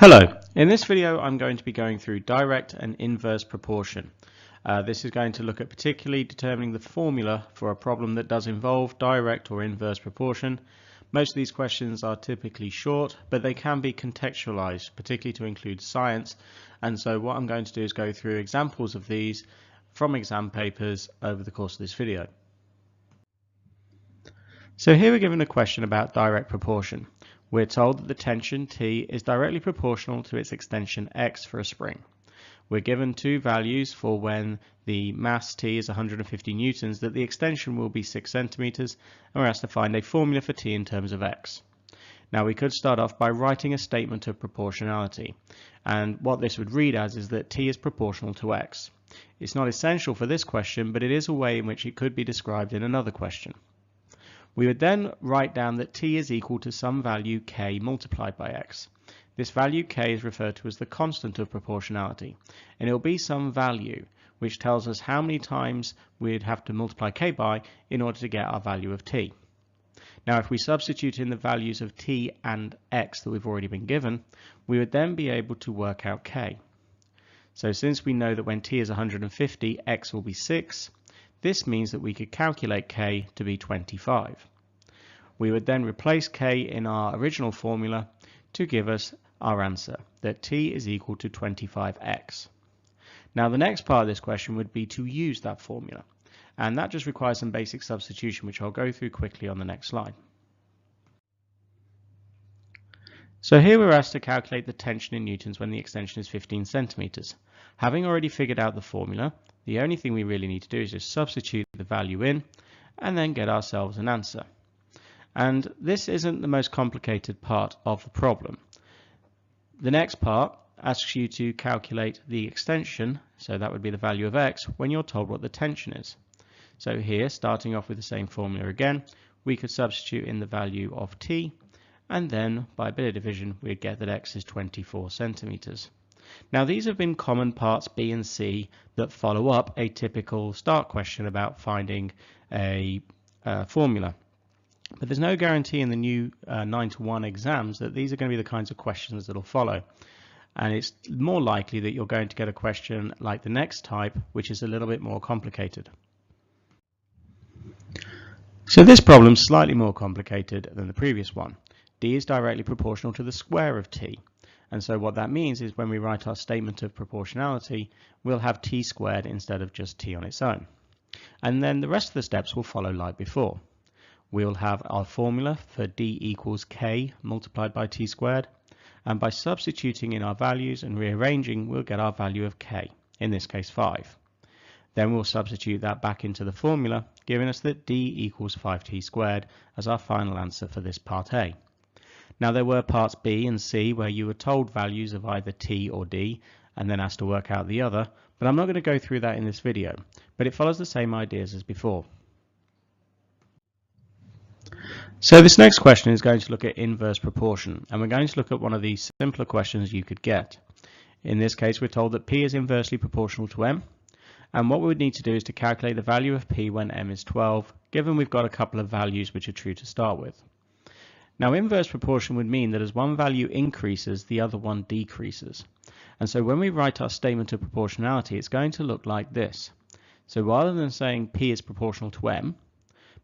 Hello, in this video I'm going to be going through direct and inverse proportion. This is going to look at particularly determining the formula for a problem that does involve direct or inverse proportion. Most of these questions are typically short, but they can be contextualized, particularly to include science, and so what I'm going to do is go through examples of these from exam papers over the course of this video. So here we're given a question about direct proportion. We're told that the tension T is directly proportional to its extension x for a spring. We're given two values for when the mass T is 150 newtons, that the extension will be 6 centimeters, and we're asked to find a formula for T in terms of x. Now we could start off by writing a statement of proportionality, and what this would read as is that T is proportional to x. It's not essential for this question, but it is a way in which it could be described in another question. We would then write down that T is equal to some value k multiplied by x. This value k is referred to as the constant of proportionality, and it will be some value which tells us how many times we'd have to multiply k by in order to get our value of T. Now if we substitute in the values of T and x that we've already been given, we would then be able to work out k. So since we know that when T is 150, x will be 6, this means that we could calculate k to be 25. We would then replace k in our original formula to give us our answer, that T is equal to 25x. Now the next part of this question would be to use that formula, and that just requires some basic substitution, which I'll go through quickly on the next slide. So here we're asked to calculate the tension in newtons when the extension is 15 centimeters. Having already figured out the formula, the only thing we really need to do is just substitute the value in and then get ourselves an answer. And this isn't the most complicated part of the problem. The next part asks you to calculate the extension, so that would be the value of x, when you're told what the tension is. So here, starting off with the same formula again, we could substitute in the value of T, and then by a bit of division we'd get that x is 24 centimeters. Now these have been common parts B and C that follow up a typical start question about finding a formula. But there's no guarantee in the new 9-to-1 exams that these are going to be the kinds of questions that will follow. And it's more likely that you're going to get a question like the next type, which is a little bit more complicated. So this problem is slightly more complicated than the previous one. D is directly proportional to the square of T. And so what that means is when we write our statement of proportionality, we'll have T squared instead of just T on its own. And then the rest of the steps will follow like before. We'll have our formula for D equals K multiplied by T squared, and by substituting in our values and rearranging, we'll get our value of K, in this case 5. Then we'll substitute that back into the formula, giving us that D equals 5T squared as our final answer for this part A. Now there were parts B and C where you were told values of either T or D and then asked to work out the other, but I'm not going to go through that in this video, but it follows the same ideas as before. So this next question is going to look at inverse proportion, and we're going to look at one of these simpler questions you could get. In this case we're told that P is inversely proportional to M, and what we would need to do is to calculate the value of P when M is 12, given we've got a couple of values which are true to start with. Now inverse proportion would mean that as one value increases, the other one decreases. And so when we write our statement of proportionality, it's going to look like this. So rather than saying P is proportional to M,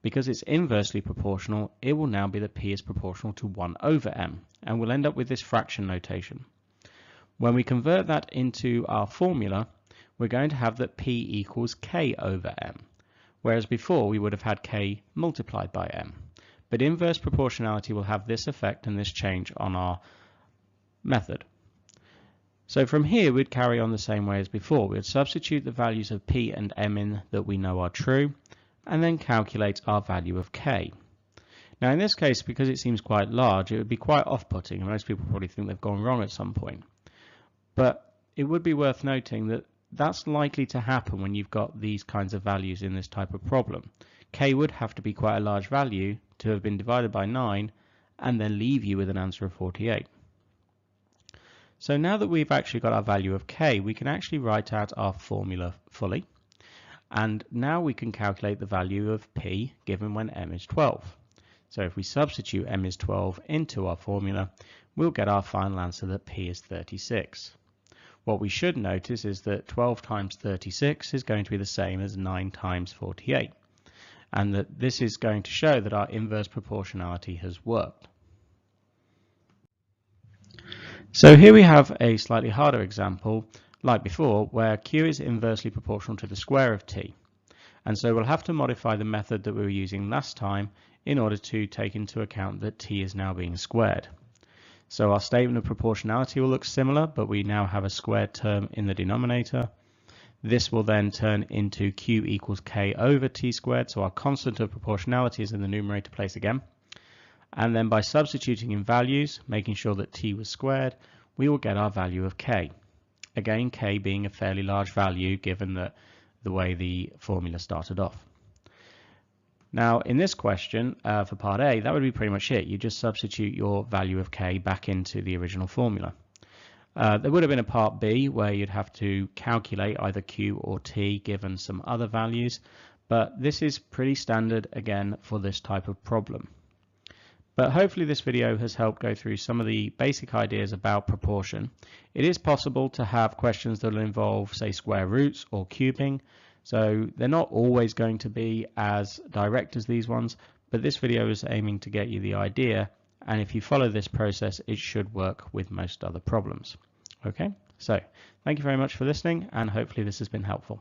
because it's inversely proportional, it will now be that P is proportional to 1 over M, and we'll end up with this fraction notation. When we convert that into our formula, we're going to have that P equals K over M, whereas before we would have had K multiplied by M. But inverse proportionality will have this effect and this change on our method. So from here we'd carry on the same way as before. We'd substitute the values of P and M in that we know are true, and then calculate our value of K. Now in this case, because it seems quite large, it would be quite off-putting, and most people probably think they've gone wrong at some point. But it would be worth noting that that's likely to happen when you've got these kinds of values in this type of problem. K would have to be quite a large value to have been divided by 9 and then leave you with an answer of 48. So now that we've actually got our value of K, we can actually write out our formula fully, and now we can calculate the value of P given when M is 12. So if we substitute M is 12 into our formula, we'll get our final answer that P is 36. What we should notice is that 12 times 36 is going to be the same as 9 times 48, and that this is going to show that our inverse proportionality has worked. So here we have a slightly harder example, like before, where Q is inversely proportional to the square of T. And so we'll have to modify the method that we were using last time in order to take into account that T is now being squared. So our statement of proportionality will look similar, but we now have a squared term in the denominator. This will then turn into Q equals K over T squared, so our constant of proportionality is in the numerator place again. And then by substituting in values, making sure that T was squared, we will get our value of K. Again, K being a fairly large value given that the way the formula started off. Now in this question for part A, that would be pretty much it. You just substitute your value of K back into the original formula. There would have been a part B where you'd have to calculate either Q or T given some other values, but this is pretty standard again for this type of problem. But hopefully this video has helped go through some of the basic ideas about proportion. It is possible to have questions that will involve, say, square roots or cubing, so they're not always going to be as direct as these ones, but this video is aiming to get you the idea, and if you follow this process, it should work with most other problems. Okay, so thank you very much for listening, and hopefully this has been helpful.